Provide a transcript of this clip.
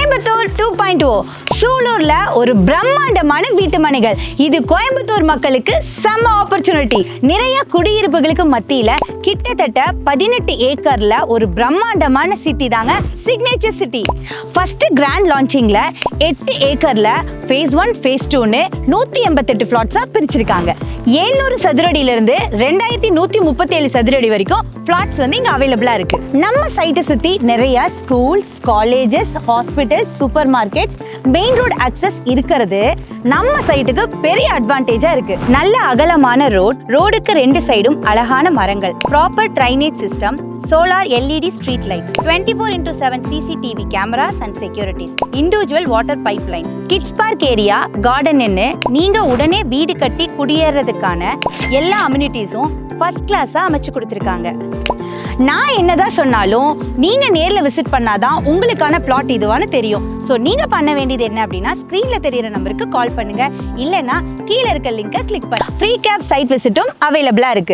கோயம்புத்தூர் 2.0 சூலூர்ல ஒரு பிரம்மாண்டமான வீட்டு மனைகள். இது கோயம்புத்தூர் மக்களுக்கு செம்ம ஆப்பர்ச்சுனிட்டி. நிறைய குடியிருப்புகளுக்கு மத்தியில கிட்டத்தட்ட 18 ஏக்கர்ல ஒரு பிரம்மாண்டமான சிட்டி தாங்க சிக்னேச்சர் சிட்டி. ஃபர்ஸ்ட் கிராண்ட் லான்ச்சிங்ல 8 ஏக்கர்ல ஃபேஸ் 1 ஃபேஸ் 2ன்னு 188 பிளாட்ஸா பிரிச்சிருக்காங்க. 700 சதுரடியில இருந்து 2137 சதுரடி வரைக்கும் பிளாட்ஸ் வந்து இங்க அவைலபிளா இருக்கு. நம்ம சைட்டை சுத்தி நிறைய schools, colleges, hospitals, super markets, main road access இருக்கிறது நம்ம சைட்டுக்கு பெரிய அட்வான்டேஜா இருக்கு. நல்ல அகலமான ரோடுக்கு 2 சைடும் அழகான மரங்கள், proper drainage system, solar LED street lights, 24x7 CCTV cameras and securities, individual water pipe lines, kids park area, கார்டன்னு நீங்க உடனே வீடு கட்டி குடியேறதுக்கான எல்லா அம்யூனிட்டிஸும் ஃபர்ஸ்ட் கிளாஸா அமைச்சு கொடுத்துருக்காங்க. நான் என்னதான் சொன்னாலும் நீங்க நேர்ல விசிட் பண்ணாதான் உங்களுக்கான பிளாட் இதுவான்னு தெரியும். ஸோ நீங்க பண்ண வேண்டியது என்ன அப்படின்னா, ஸ்கிரீன்ல தெரியுற நம்பருக்கு கால் பண்ணுங்க, இல்லைன்னா கீழே இருக்க லிங்கை கிளிக் பண்ணி ஃப்ரீ கேப் சைட் விசிட்டும் அவைலபிளா இருக்கு.